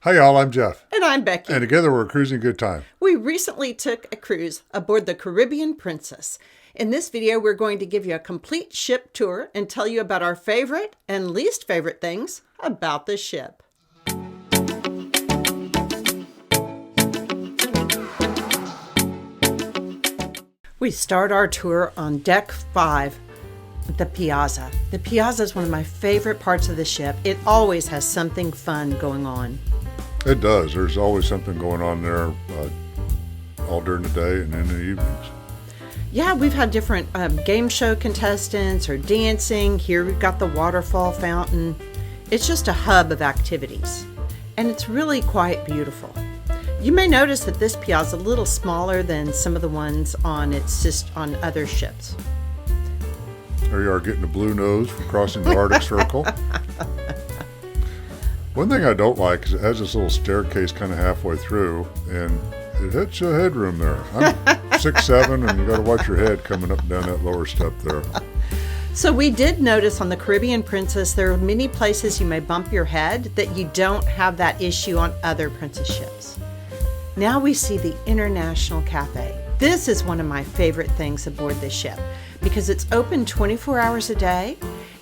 Hi, y'all. I'm Jeff. And I'm Becky. And together we're cruising a good time. We recently took a cruise aboard the Caribbean Princess. In this video, we're going to give you a complete ship tour and tell you about our favorite and least favorite things about the ship. We start our tour on Deck 5, the Piazza. The Piazza is one of my favorite parts of the ship. It always has something fun going on. It does. There's always something going on there all during the day and in the evenings. Yeah, we've had different game show contestants or dancing. Here we've got the waterfall fountain. It's just a hub of activities. And it's really quite beautiful. You may notice that this piazza is a little smaller than some of the ones on other ships. There you are getting a blue nose for crossing the Arctic Circle. One thing I don't like is it has this little staircase kind of halfway through, and it hits your headroom there. I'm 6'7", and you got to watch your head coming up and down that lower step there. So we did notice on the Caribbean Princess, there are many places you may bump your head that you don't have that issue on other princess ships. Now we see the International Cafe. This is one of my favorite things aboard this ship because it's open 24 hours a day.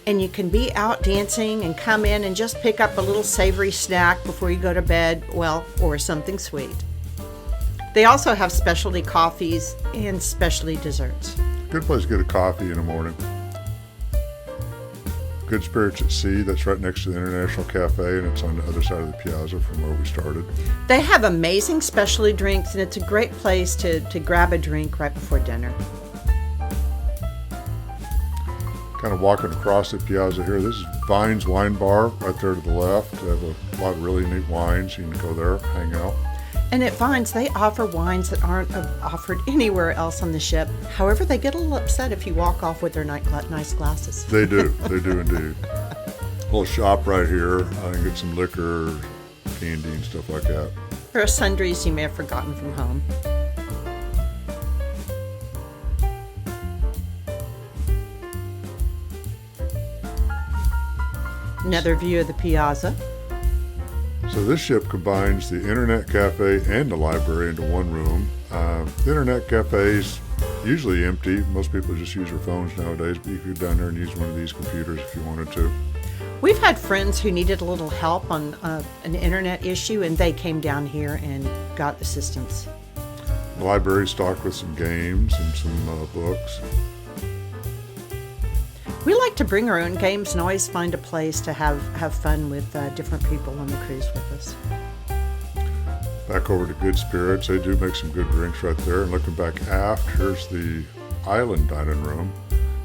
And you can be out dancing and come in and just pick up a little savory snack before you go to bed, or something sweet. They also have specialty coffees and specialty desserts. Good place to get a coffee in the morning. Good Spirits at Sea, that's right next to the International Cafe, and it's on the other side of the piazza from where we started. They have amazing specialty drinks, and it's a great place to grab a drink right before dinner. Kind of walking across the piazza here. This is Vine's Wine Bar right there to the left. They have a lot of really neat wines. You can go there, hang out. And at Vine's, they offer wines that aren't offered anywhere else on the ship. However, they get a little upset if you walk off with their nice glasses. They do. They do indeed. A little shop right here. I can get some liquor, candy, and stuff like that. There are sundries you may have forgotten from home. Another view of the piazza. So this ship combines the Internet Cafe and the library into one room. The Internet Cafe is usually empty. Most people just use their phones nowadays, but you could go down there and use one of these computers if you wanted to. We've had friends who needed a little help on an internet issue, and they came down here and got assistance. The library is stocked with some games and some books. We like to bring our own games and always find a place to have fun with different people on the cruise with us. Back over to Good Spirits. They do make some good drinks right there. And looking back aft, here's the island dining room.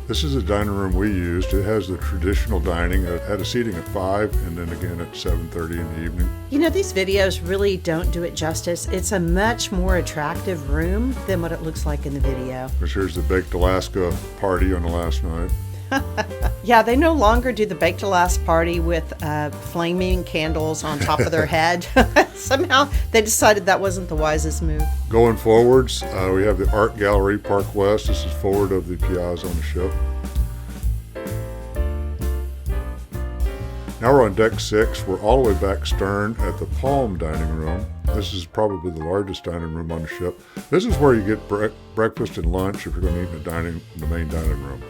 This is the dining room we used. It has the traditional dining. It had a seating at 5 and then again at 7:30 in the evening. You know, these videos really don't do it justice. It's a much more attractive room than what it looks like in the video. Here's the Baked Alaska party on the last night. Yeah, they no longer do the Baked Alaska party with flaming candles on top of their head. Somehow they decided that wasn't the wisest move. Going forwards, we have the Art Gallery, Park West. This is forward of the piazza on the ship. Now we're on Deck 6. We're all the way back stern at the Palm Dining Room. This is probably the largest dining room on the ship. This is where you get breakfast and lunch if you're going to eat in the main dining room.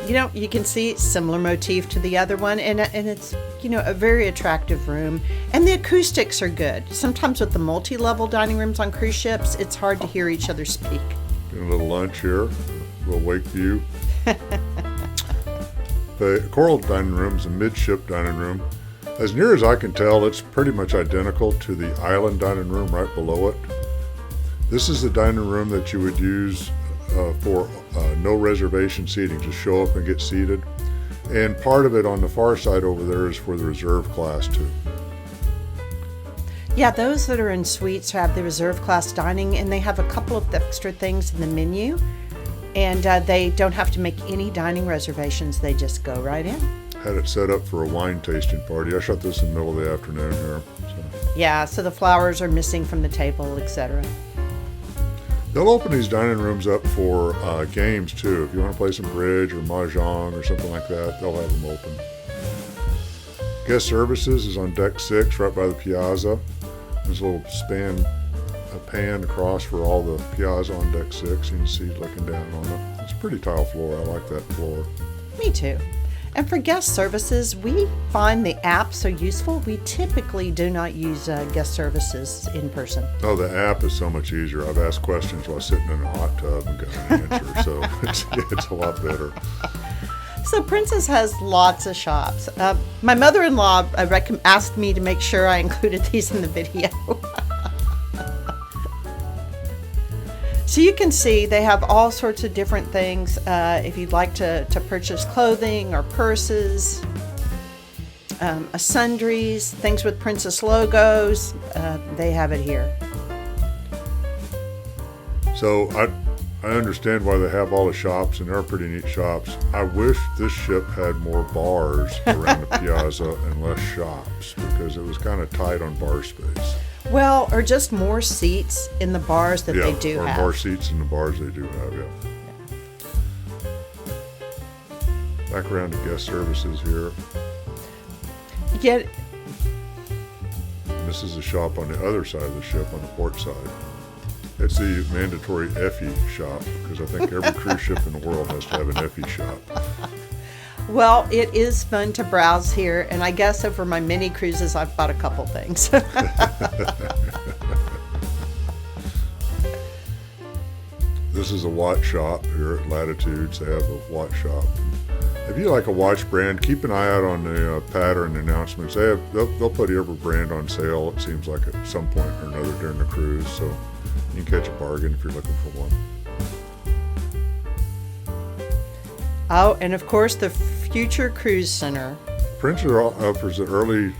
You know, you can see similar motif to the other one, and it's, you know, a very attractive room. And the acoustics are good. Sometimes with the multi-level dining rooms on cruise ships, it's hard to hear each other speak. Getting a little lunch here, a little wake view. The Coral Dining Room is a midship dining room. As near as I can tell, it's pretty much identical to the Island Dining Room right below it. This is the dining room that you would use for no reservation seating. Just show up and get seated. And part of it on the far side over there is for the reserve class too. Yeah, those that are in suites have the reserve class dining, and they have a couple of extra things in the menu. And they don't have to make any dining reservations. They just go right in. Had it set up for a wine tasting party. I shot this in the middle of the afternoon here. Yeah, so the flowers are missing from the table, etc. They'll open these dining rooms up for games too. If you want to play some bridge or mahjong or something like that, they'll have them open. Guest services is on deck 6, right by the Piazza. There's a little pan across for all the Piazza on deck 6. You can see looking down on it. It's a pretty tile floor. I like that floor. Me too. And for guest services, we find the app so useful. We typically do not use guest services in person. Oh, the app is so much easier. I've asked questions while sitting in a hot tub and got an answer, so it's a lot better. So Princess has lots of shops. My mother-in-law asked me to make sure I included these in the video. So you can see they have all sorts of different things. If you'd like to purchase clothing or purses, sundries, things with Princess logos, they have it here. So I understand why they have all the shops, and they're pretty neat shops. I wish this ship had more bars around the Piazza and less shops, because it was kind of tight on bar space. Well, or just more seats in the bars that they do or have. more seats in the bars they do have, Back around to guest services here. Yet, This is a shop on the other side of the ship, on the port side. It's the mandatory Effie shop, because I think every cruise ship in the world has to have an Effie shop. well, it is fun to browse here, and I guess over my mini cruises, I've bought a couple things. This is a watch shop here at Latitudes. They have a watch shop. If you like a watch brand, keep an eye out on the pattern announcements. They'll put every brand on sale, it seems like, at some point or another during the cruise, so you can catch a bargain if you're looking for one. Oh, and of course, the Future Cruise Center. Princess offers an early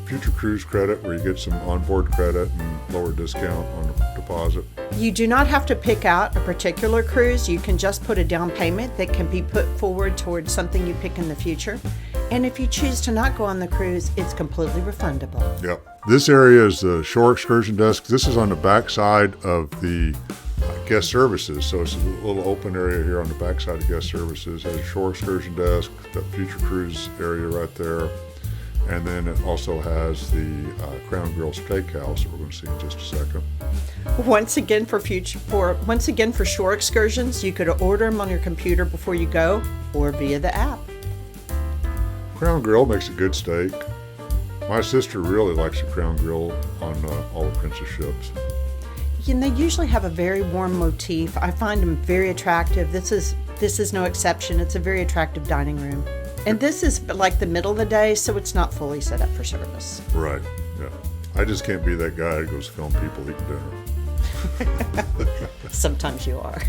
Future Cruise credit where you get some onboard credit and lower discount on the deposit. You do not have to pick out a particular cruise. You can just put a down payment that can be put forward towards something you pick in the future. And if you choose to not go on the cruise, it's completely refundable. Yep. This area is the shore excursion desk. This is on the back side of the guest services. So it's a little open area here on the back side of guest services. It has a shore excursion desk, the Future Cruise area right there. And then it also has the Crown Grill Steakhouse that we're going to see in just a second. Once again, for shore excursions, you could order them on your computer before you go, or via the app. Crown Grill makes a good steak. My sister really likes the Crown Grill on all the Princess ships. And they usually have a very warm motif. I find them very attractive. This is no exception. It's a very attractive dining room. And this is like the middle of the day, so it's not fully set up for service. Right, yeah. I just can't be that guy that goes film people eating dinner. Sometimes you are.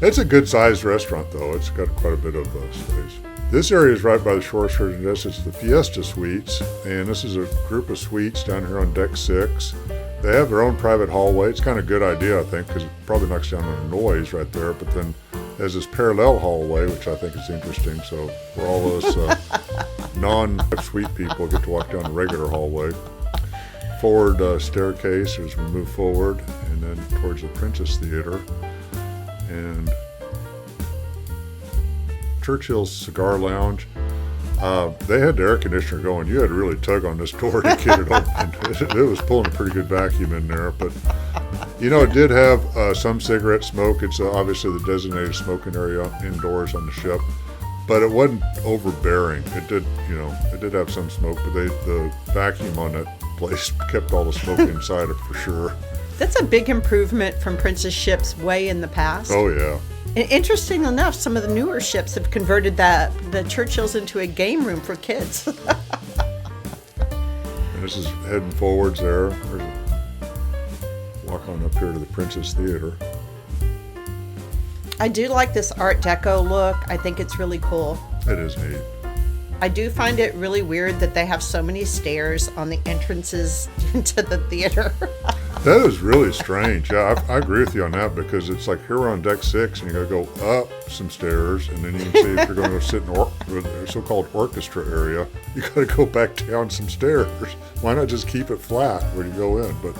It's a good-sized restaurant, though. It's got quite a bit of space. This area is right by the shore excursion desk. It's the Fiesta Suites, and this is a group of suites down here on deck 6. They have their own private hallway. It's kind of a good idea, I think, because it probably knocks down on the noise right there, but then there's this parallel hallway, which I think is interesting. So for all those non-suite people get to walk down the regular hallway. Forward staircase as we move forward, and then towards the Princess Theater. And Churchill's Cigar Lounge. They had the air conditioner going. You had to really tug on this door to get it open. It was pulling a pretty good vacuum in there, but it did have some cigarette smoke. It's obviously the designated smoking area indoors on the ship, but it wasn't overbearing. It did have some smoke, but the vacuum on that place kept all the smoke inside it for sure. That's a big improvement from Princess ships way in the past. Oh yeah. And interesting enough, some of the newer ships have converted the Churchills into a game room for kids. And this is heading forwards there. Walk on up here to the Princess Theater. I do like this Art Deco look. I think it's really cool. It is neat. I do find it really weird that they have so many stairs on the entrances into the theater. That is really strange. Yeah, I agree with you on that, because it's like here we're on deck 6 and you got to go up some stairs, and then you can see if you're going to sit in the so-called orchestra area, you got to go back down some stairs. Why not just keep it flat when you go in? But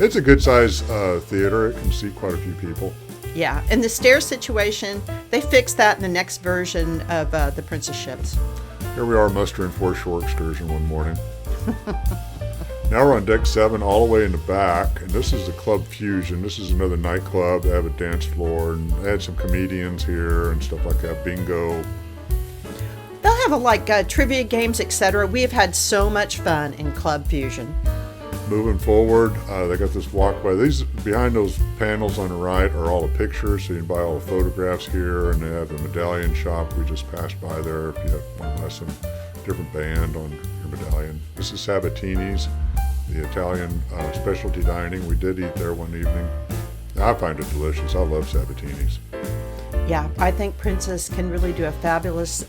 it's a good size theater. It can seat quite a few people. Yeah, and the stair situation, they fixed that in the next version of the Princess ships. Here we are mustering for a shore excursion one morning. Now we're on deck 7 all the way in the back, and this is the Club Fusion. This is another nightclub. They have a dance floor, and they had some comedians here and stuff like that, bingo. They'll have trivia games, etc. We have had so much fun in Club Fusion. Moving forward, they got this walkway. These behind those panels on the right are all the pictures, so you can buy all the photographs here, and they have the medallion shop. We just passed by there if you want to buy some different band on your medallion. This is Sabatini's, the Italian specialty dining. We did eat there one evening. I find it delicious. I love Sabatini's. Yeah, I think Princess can really do a fabulous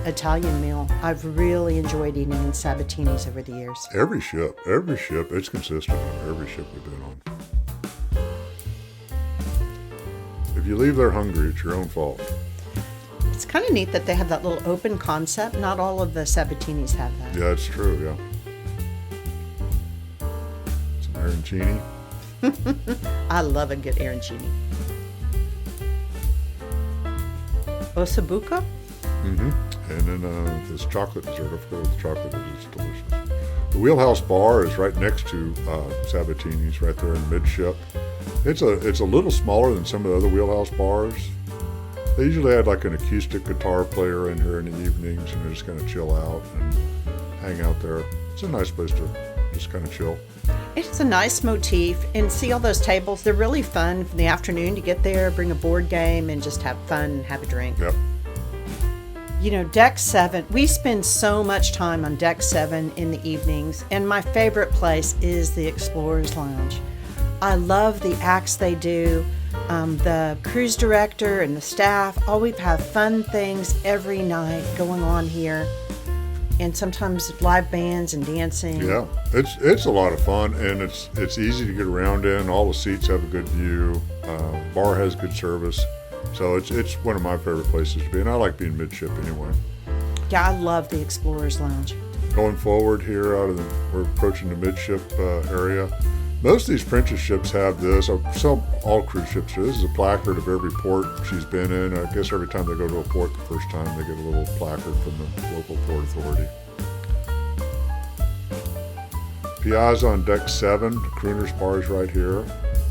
Italian meal. I've really enjoyed eating in Sabatini's over the years. Every ship, it's consistent on every ship we've been on. If you leave there hungry, it's your own fault. It's kind of neat that they have that little open concept. Not all of the Sabatini's have that. Yeah, it's true, yeah. Some arancini. I love a good arancini. Ossobuco? Mm-hmm. And then this chocolate dessert, I forgot what the chocolate is. It's delicious. The Wheelhouse Bar is right next to Sabatini's, right there in midship. It's a little smaller than some of the other Wheelhouse bars. They usually had like an acoustic guitar player in here in the evenings, and they just kind of chill out and hang out there. It's a nice place to just kind of chill. It's a nice motif, and see all those tables. They're really fun in the afternoon to get there, bring a board game, and just have fun and have a drink. Yep. You know, Deck 7, we spend so much time on Deck 7 in the evenings, and my favorite place is the Explorer's Lounge. I love the acts they do, the cruise director and the staff. Always have fun things every night going on here. And sometimes live bands and dancing. Yeah, it's a lot of fun, and it's easy to get around in. All the seats have a good view. Bar has good service, so it's one of my favorite places to be. And I like being midship anyway. Yeah, I love the Explorer's Lounge. Going forward here, we're approaching the midship area. Most of these princess ships have this. Some all cruise ships do. This is a placard of every port she's been in. I guess every time they go to a port the first time, they get a little placard from the local port authority. Piazza on deck 7. The Crooner's Bar is right here.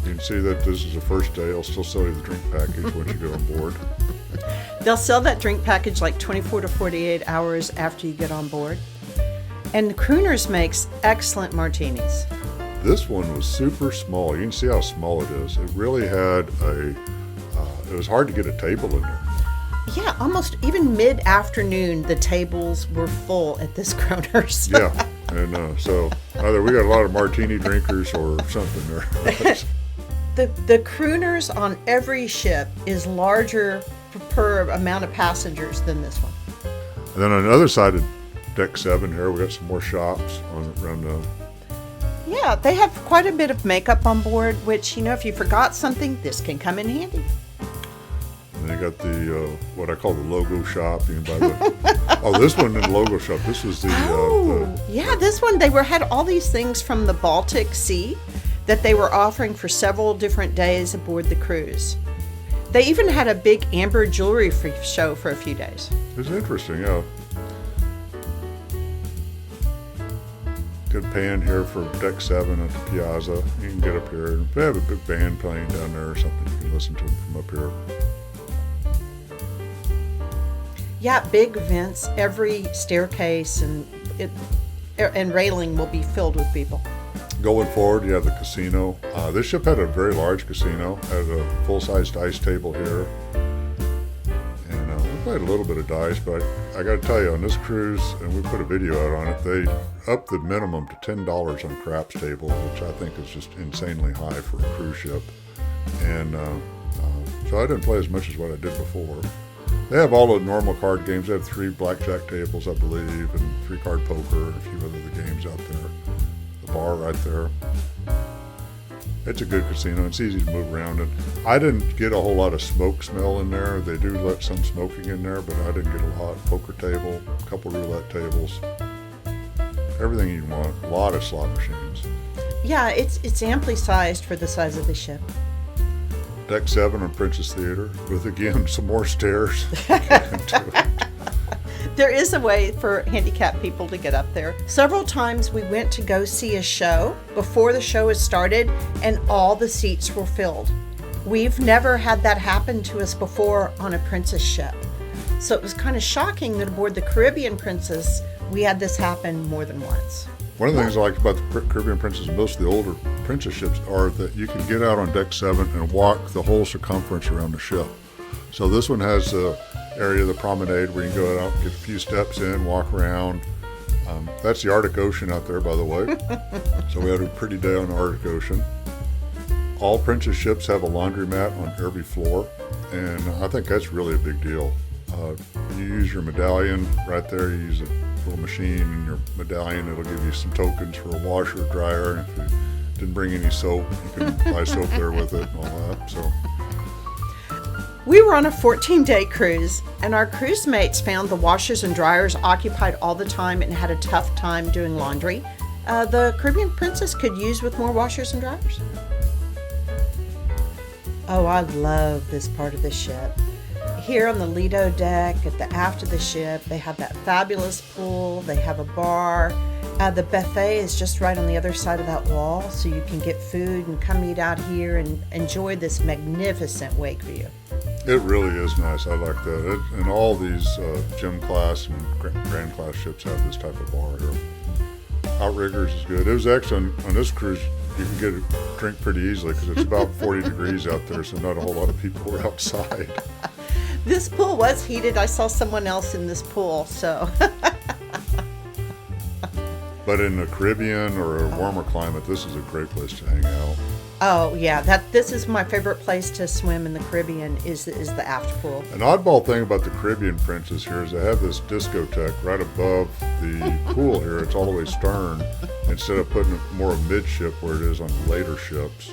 You can see that this is the first day. I'll still sell you the drink package once you get on board. They'll sell that drink package like 24 to 48 hours after you get on board. And the Crooner's makes excellent martinis. This one was super small. You can see how small it is. It really had it was hard to get a table in there. Yeah, almost even mid-afternoon, the tables were full at this Crooner's. Yeah, and so either we got a lot of martini drinkers or something there. The Crooner's on every ship is larger per amount of passengers than this one. And then on the other side of deck 7 here, we got some more shops around the... Yeah, they have quite a bit of makeup on board, which, if you forgot something, this can come in handy. And they got the, what I call the logo shop. You can buy the, this one in the logo shop. This was the... yeah, this one, they had all these things from the Baltic Sea that they were offering for several different days aboard the cruise. They even had a big amber jewelry show for a few days. It's interesting, yeah. Good pan here for deck 7 at the Piazza. You can get up here. If they have a big band playing down there or something, you can listen to them from up here. Yeah, big vents. Every staircase and railing will be filled with people. Going forward, you have the casino. This ship had a very large casino. Had a full-sized dice table here. And we played a little bit of dice, but I got to tell you, on this cruise, and we put a video out on it, they upped the minimum to $10 on craps tables, which I think is just insanely high for a cruise ship. And so I didn't play as much as what I did before. They have all the normal card games. They have 3 blackjack tables, I believe, and 3 card poker, and a few other games out there. The bar right there. It's a good casino. It's easy to move around. And I didn't get a whole lot of smoke smell in there. They do let some smoking in there, but I didn't get a lot. Poker table, a couple roulette tables. Everything you want. A lot of slot machines. Yeah, it's amply sized for the size of the ship. Deck 7 on Princess Theater with, again, some more stairs. There is a way for handicapped people to get up there. Several times we went to go see a show before the show has started and all the seats were filled. We've never had that happen to us before on a princess ship. So it was kind of shocking that aboard the Caribbean Princess, we had this happen more than once. One of the things I like about the Caribbean Princess and most of the older princess ships are that you can get out on deck 7 and walk the whole circumference around the ship. So this one has the area of the promenade where you can go out, get a few steps in, walk around. That's the Arctic Ocean out there, by the way. So we had a pretty day on the Arctic Ocean. All princess ships have a laundromat on every floor, and I think that's really a big deal. You use your medallion right there. You use a little machine in your medallion. It'll give you some tokens for a washer, dryer, and if you didn't bring any soap, you can buy soap there with it and all that. So. We were on a 14-day cruise, and our cruise mates found the washers and dryers occupied all the time and had a tough time doing laundry. The Caribbean Princess could use with more washers and dryers. Oh, I love this part of the ship. Here on the Lido Deck, at the aft of the ship, they have that fabulous pool. They have a bar. The buffet is just right on the other side of that wall, so you can get food and come eat out here and enjoy this magnificent wake view. It really is nice. I like that. And all these gym class and grand class ships have this type of bar here. Outriggers is good. It was actually on this cruise, you can get a drink pretty easily because it's about 40 degrees out there, so not a whole lot of people were outside. This pool was heated. I saw someone else in this pool, so. But in the Caribbean or a warmer climate, this is a great place to hang out. Oh yeah, this is my favorite place to swim in the Caribbean is the aft pool. An oddball thing about the Caribbean Princess here is they have this discotheque right above the pool here. It's all the way stern instead of putting it more midship where it is on later ships.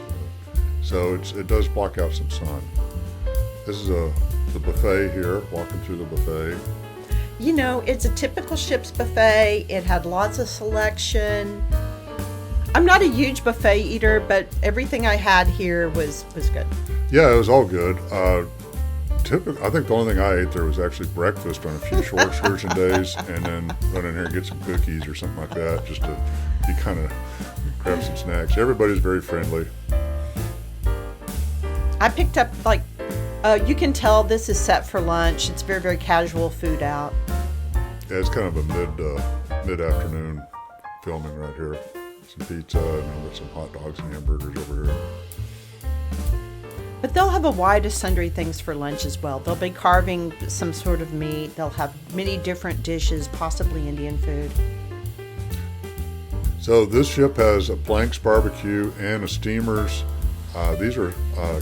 So it does block out some sun. This is the buffet here, walking through the buffet. You know, it's a typical ship's buffet. It had lots of selection. I'm not a huge buffet eater, but everything I had here was good. Yeah, it was all good. I think the only thing I ate there was actually breakfast on a few short excursion days, and then run in here and get some cookies or something like that, just to be kind of grab some snacks. Everybody's very friendly. I picked up you can tell this is set for lunch. It's very, very casual food out. Yeah, it's kind of a mid-afternoon filming right here. Some pizza and with some hot dogs and hamburgers over here. But they'll have a wide of sundry things for lunch as well. They'll be carving some sort of meat. They'll have many different dishes, possibly Indian food. So this ship has a Planks barbecue and a Steamers. These are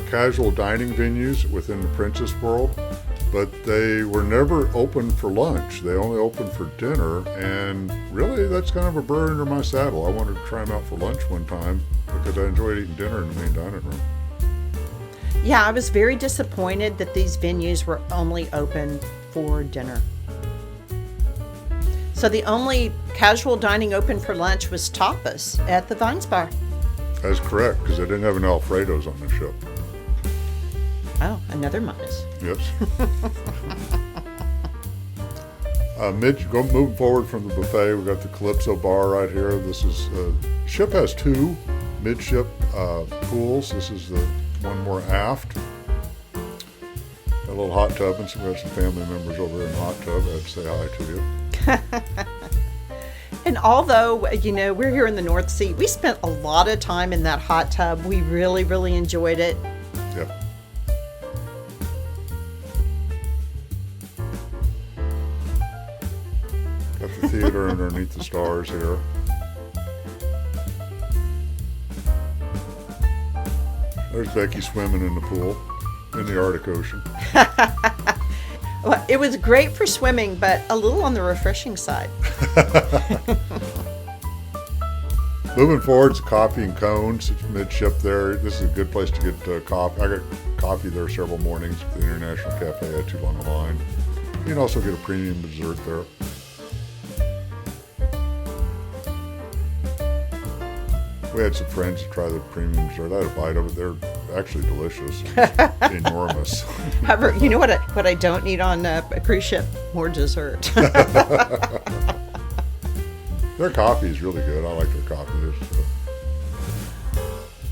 casual dining venues within the Princess world, but they were never open for lunch. They only opened for dinner, and really that's kind of a bird under my saddle. I wanted to try them out for lunch one time because I enjoyed eating dinner in the main dining room. Yeah, I was very disappointed that these venues were only open for dinner. So the only casual dining open for lunch was tapas at the Vines Bar. That's correct, because they didn't have any Alfredos on the ship. Oh, another minus. Yes. Moving forward from the buffet, we've got the Calypso bar right here. This is ship has two midship pools. This is the one more aft. Got a little hot tub, and so we have some family members over there in the hot tub. I'd say hi to you. And although, you know, we're here in the North Sea, we spent a lot of time in that hot tub. We really, really enjoyed it. Yep. Got the theater underneath the stars here. There's Becky swimming in the pool in the Arctic Ocean. Well, it was great for swimming, but a little on the refreshing side. Moving forward, it's coffee and cones. It's midship there. This is a good place to get coffee. I got coffee there several mornings at the International Cafe. I had too long a line. You can also get a premium dessert there. We had some friends that tried the premium dessert. I had a bite of it. They're actually delicious. And enormous. However, you know what I don't need on a cruise ship? More dessert. Their coffee is really good. I like their coffee.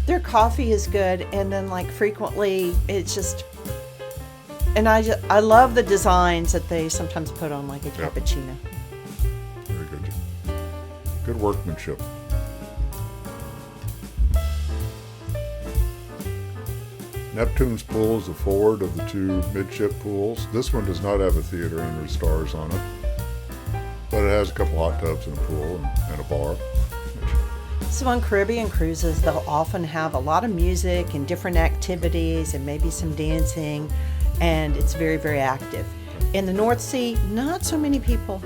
Their coffee is good, and then like frequently it's just, and I love the designs that they sometimes put on like a cappuccino. Very good. Good workmanship. Neptune's pool is the forward of the two midship pools. This one does not have a theater under the stars on it, but it has a couple hot tubs and a pool and a bar. So on Caribbean cruises, they'll often have a lot of music and different activities and maybe some dancing, and it's very, very active. In the North Sea, not so many people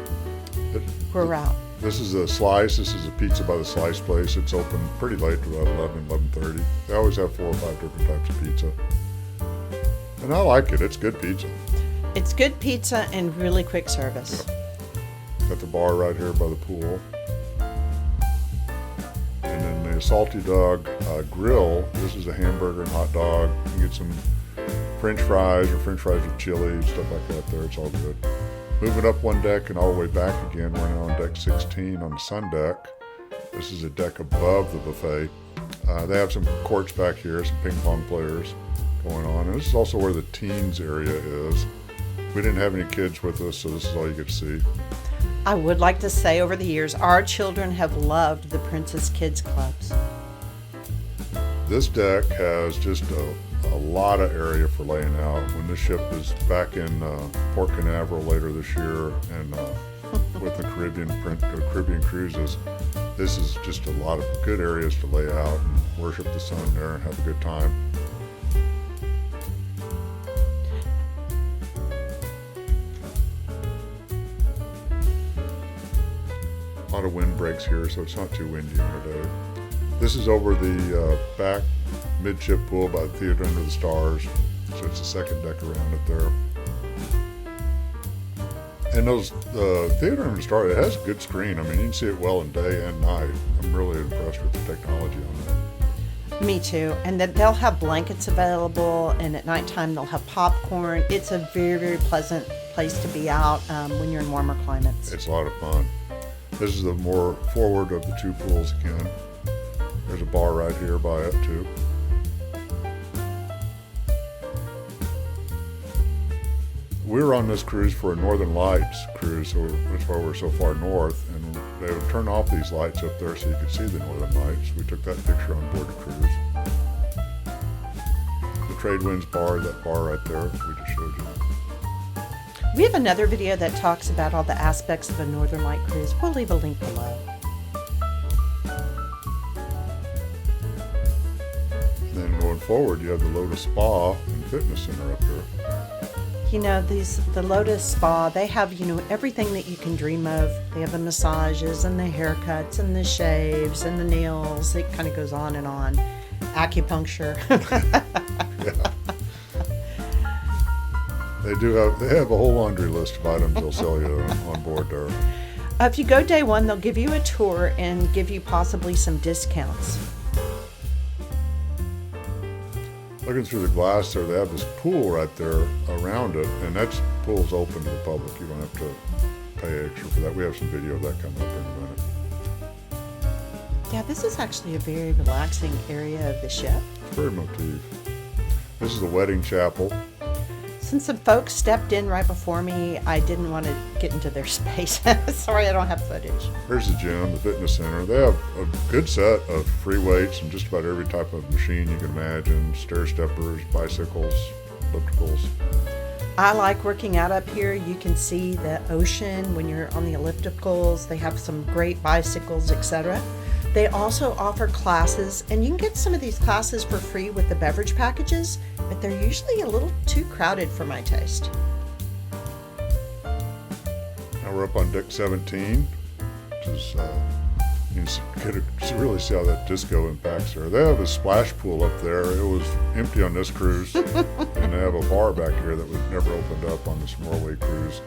who are out. This is a Slice. This is a Pizza by the Slice place. It's open pretty late, about 11:30. They always have 4 or 5 different types of pizza. And I like it. It's good pizza. It's good pizza and really quick service. Yeah. Got the bar right here by the pool. And then the Salty Dog Grill. This is a hamburger and hot dog. You can get some French fries or French fries with chili, stuff like that there. It's all good. Moving up one deck and all the way back again, we're now on deck 16 on the sun deck. This is a deck above the buffet. They have some courts back here, some ping pong players going on. And this is also where the teens area is. We didn't have any kids with us, so this is all you get to see. I would like to say over the years, our children have loved the Princess Kids Clubs. This deck has just a lot of area for laying out. When this ship is back in Port Canaveral later this year, and with the Caribbean cruises, this is just a lot of good areas to lay out and worship the sun there and have a good time. A lot of wind breaks here, so it's not too windy on the day. This is over the back midship pool by the Theater Under the Stars, so it's the second deck around it there. And those Theater Under the Stars, it has a good screen. I mean, you can see it well in day and night. I'm really impressed with the technology on that. Me too. And then they'll have blankets available, and at nighttime they'll have popcorn. It's a very, very pleasant place to be out when you're in warmer climates. It's a lot of fun. This is the more forward of the two pools again. There's a bar right here by it too. We were on this cruise for a Northern Lights cruise, so that's why we're so far north, and they would turn off these lights up there so you could see the Northern Lights. We took that picture on board the cruise. The Trade Winds bar, that bar right there, we just showed you. We have another video that talks about all the aspects of a Northern Light cruise. We'll leave a link below. Then going forward, you have the Lotus Spa and Fitness Center up there. You know, the Lotus Spa, they have, everything that you can dream of. They have the massages and the haircuts and the shaves and the nails. It kind of goes on and on. Acupuncture. Yeah. They have a whole laundry list of items they'll sell you on board there. If you go day one, they'll give you a tour and give you possibly some discounts. Looking through the glass there, they have this pool right there around it, and that pool's open to the public. You don't have to pay extra for that. We have some video of that coming up in a minute. Yeah, this is actually a very relaxing area of the ship. It's very motif. This is the wedding chapel. Since some folks stepped in right before me, I didn't want to get into their space. Sorry, I don't have footage. Here's the gym, the fitness center. They have a good set of free weights and just about every type of machine you can imagine. Stair steppers, bicycles, ellipticals. I like working out up here. You can see the ocean when you're on the ellipticals. They have some great bicycles, etc. They also offer classes, and you can get some of these classes for free with the beverage packages, but they're usually a little too crowded for my taste. Now we're up on deck 17, which is, you can really see how that disco impacts there. They have a splash pool up there. It was empty on this cruise, and they have a bar back here that was never opened up on this Norway cruise.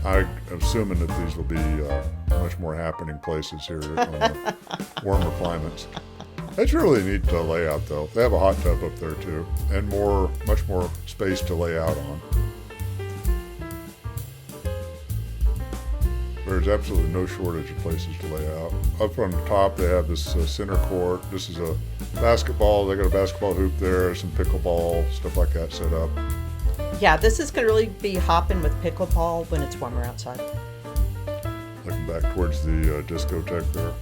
I'm assuming that these will be much more happening places here on the warmer climates. It's really neat layout, though. They have a hot tub up there, too, and much more space to lay out on. There's absolutely no shortage of places to lay out. Up on the top, they have this center court. This is a basketball. They got a basketball hoop there, some pickleball, stuff like that set up. Yeah, this is going to really be hopping with pickleball when it's warmer outside. Looking back towards the discotheque there.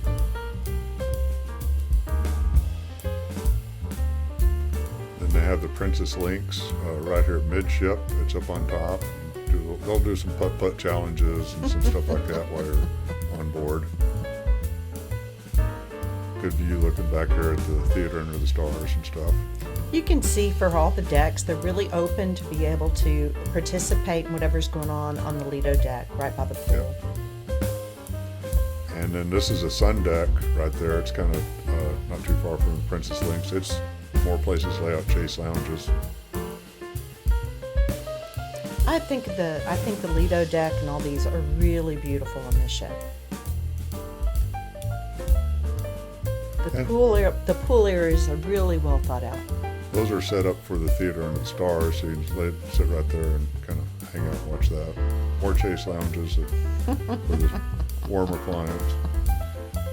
Then they have the Princess Links right here at midship. It's up on top. They'll do some putt-putt challenges and some stuff like that while you're on board. Good view looking back here at the theater under the stars and stuff. You can see for all the decks, they're really open to be able to participate in whatever's going on the Lido Deck right by the pool. Yep. And then this is a sun deck right there. It's kind of not too far from the Princess Links. It's more places to lay out chase lounges. I think the Lido Deck and all these are really beautiful on this ship. The pool areas are really well thought out. Those are set up for the theater under the stars, so you can sit right there and kind of hang out and watch that. More chase lounges for the warmer clients.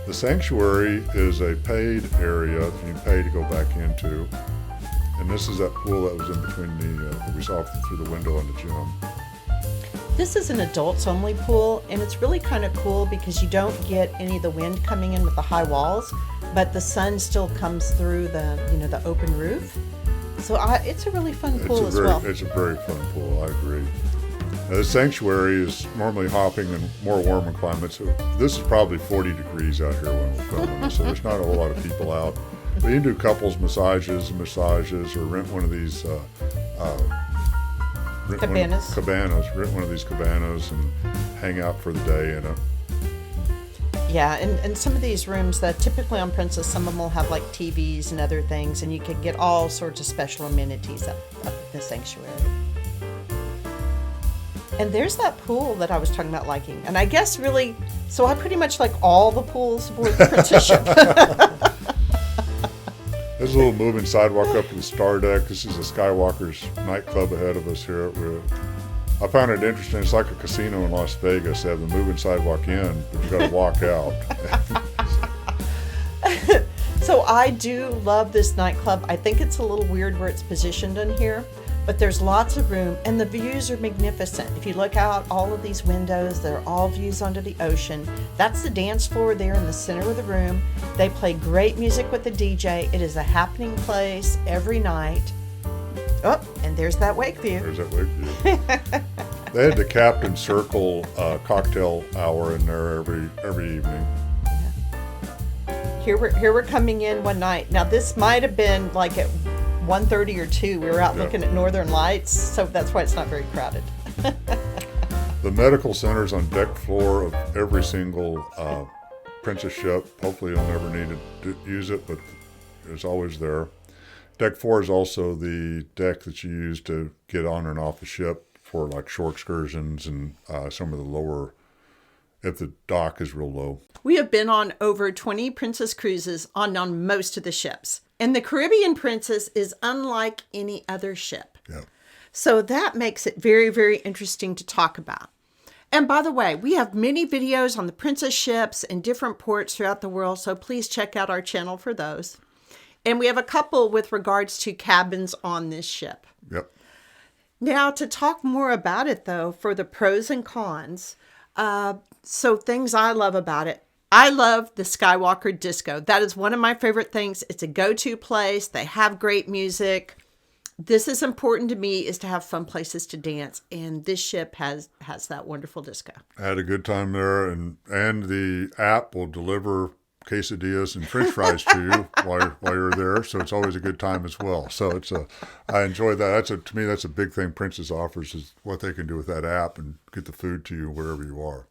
The sanctuary is a paid area that you can pay to go back into. And this is that pool that was in between that we saw through the window in the gym. This is an adults only pool, and it's really kind of cool because you don't get any of the wind coming in with the high walls, but the sun still comes through the open roof. So it's a really fun pool as well. It's a very fun pool, I agree. Now, the sanctuary is normally hopping in more warmer climates. So this is probably 40 degrees out here when we're filming this, so there's not a whole lot of people out. But you can do couples massages, or rent one of these cabanas. Rent one of these cabanas and hang out for the day in it. Yeah, and some of these rooms that typically on Princess, some of them will have like TVs and other things, and you can get all sorts of special amenities up the sanctuary. And there's that pool that I was talking about liking. And I guess really, so I pretty much like all the pools aboard the Princess ship. There's a little moving sidewalk up to the Star Deck. This is the Skywalker's nightclub ahead of us here. I found it interesting. It's like a casino in Las Vegas. They have the moving sidewalk in, but you got to walk out. So I do love this nightclub. I think it's a little weird where it's positioned in here, but there's lots of room, and the views are magnificent. If you look out all of these windows, they're all views onto the ocean. That's the dance floor there in the center of the room. They play great music with the DJ. It is a happening place every night. Oh, and there's that wake view. There's that wake view. They had the Captain Circle cocktail hour in there every evening. Here we're coming in one night. Now this might have been like at 1:30 or 2. We were out looking at Northern Lights, so that's why it's not very crowded. The medical center's on deck floor of every single Princess ship. Hopefully you'll never need to use it, but it's always there. Deck 4 is also the deck that you use to get on and off the ship for like shore excursions and some of the lower, if the dock is real low. We have been on over 20 Princess cruises on most of the ships. And the Caribbean Princess is unlike any other ship. Yeah. So that makes it very, very interesting to talk about. And by the way, we have many videos on the Princess ships and different ports throughout the world, so please check out our channel for those. And we have a couple with regards to cabins on this ship. Yep. Now, to talk more about it, though, for the pros and cons, so things I love about it. I love the Skywalker Disco. That is one of my favorite things. It's a go-to place. They have great music. This is important to me, is to have fun places to dance. And this ship has that wonderful disco. I had a good time there, and the app will deliver quesadillas and French fries to you while you're there. So it's always a good time as well. So I enjoy that. To me, that's a big thing Princess offers, is what they can do with that app and get the food to you wherever you are.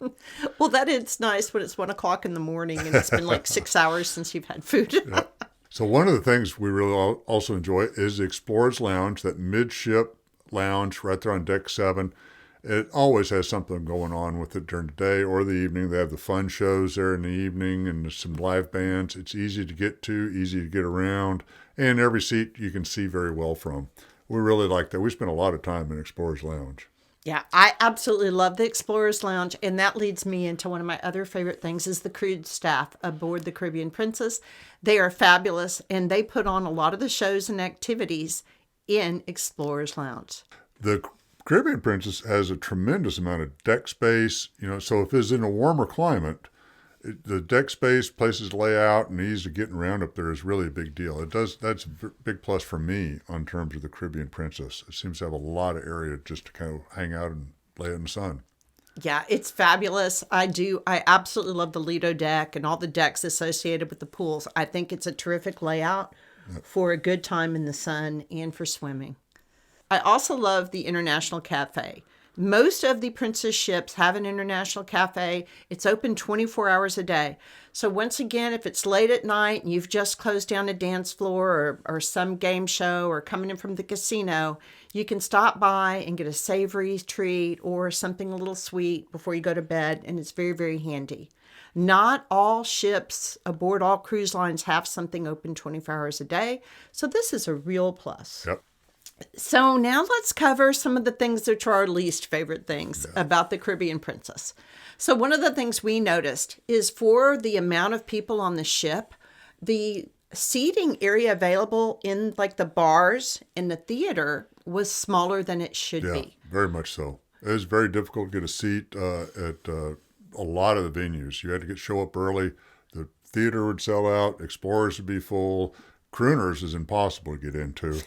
Well, that is nice when it's 1 o'clock in the morning and it's been like 6 hours since you've had food. Yeah. So one of the things we really also enjoy is the Explorer's Lounge, that midship lounge right there on Deck 7. It always has something going on with it during the day or the evening. They have the fun shows there in the evening and some live bands. It's easy to get to, easy to get around, and every seat you can see very well from. We really like that. We spent a lot of time in Explorer's Lounge. Yeah, I absolutely love the Explorer's Lounge, and that leads me into one of my other favorite things is the cruise staff aboard the Caribbean Princess. They are fabulous, and they put on a lot of the shows and activities in Explorer's Lounge. The Caribbean Princess has a tremendous amount of deck space, so if it's in a warmer climate, the deck space, places to lay out, and ease of getting around up there is really a big deal. That's a big plus for me on terms of the Caribbean Princess. It seems to have a lot of area just to kind of hang out and lay in the sun. Yeah, it's fabulous. I absolutely love the Lido Deck and all the decks associated with the pools. I think it's a terrific layout for a good time in the sun and for swimming. I also love the International Cafe. Most of the Princess ships have an international cafe. It's open 24 hours a day. So once again, if it's late at night and you've just closed down a dance floor or some game show or coming in from the casino, you can stop by and get a savory treat or something a little sweet before you go to bed, and it's very, very handy. Not all ships aboard all cruise lines have something open 24 hours a day, so this is a real plus. Yep. So now let's cover some of the things that are our least favorite things about the Caribbean Princess. So one of the things we noticed is for the amount of people on the ship, the seating area available in like the bars in the theater was smaller than it should be. Very much so. It was very difficult to get a seat at a lot of the venues. You had to show up early. The theater would sell out. Explorers would be full. Crooners is impossible to get into,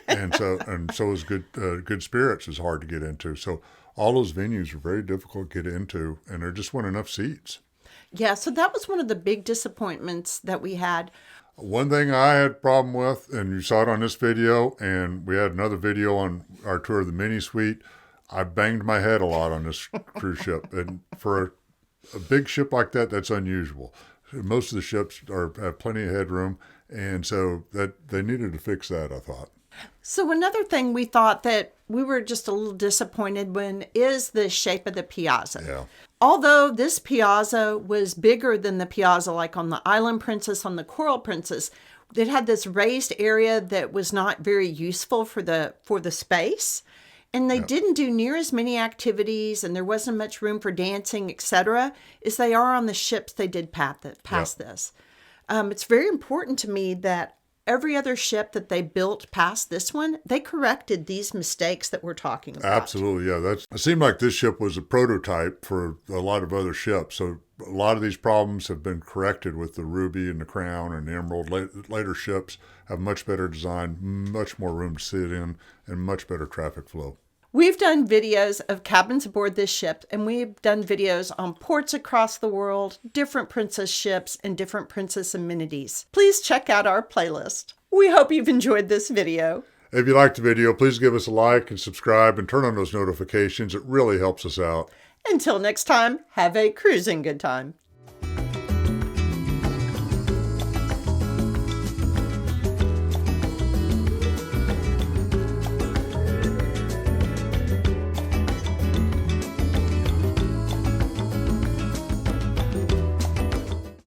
and so is Good Spirits is hard to get into. So all those venues are very difficult to get into, and there just weren't enough seats. Yeah, so that was one of the big disappointments that we had. One thing I had a problem with, and you saw it on this video, and we had another video on our tour of the mini suite. I banged my head a lot on this cruise ship, and for a big ship like that, that's unusual. Most of the ships have plenty of headroom. And so that they needed to fix that, I thought. So another thing we thought that we were just a little disappointed when is the shape of the Piazza. Yeah. Although this Piazza was bigger than the Piazza like on the Island Princess, on the Coral Princess, it had this raised area that was not very useful for the space. And they didn't do near as many activities, and there wasn't much room for dancing, etc., as they are on the ships they did past this. It's very important to me that every other ship that they built past this one, they corrected these mistakes that we're talking about. Absolutely, yeah. It seemed like this ship was a prototype for a lot of other ships. So a lot of these problems have been corrected with the Ruby and the Crown and the Emerald. Later ships have much better design, much more room to sit in, and much better traffic flow. We've done videos of cabins aboard this ship, and we've done videos on ports across the world, different princess ships, and different princess amenities. Please check out our playlist. We hope you've enjoyed this video. If you liked the video, please give us a like and subscribe and turn on those notifications. It really helps us out. Until next time, have a cruising good time.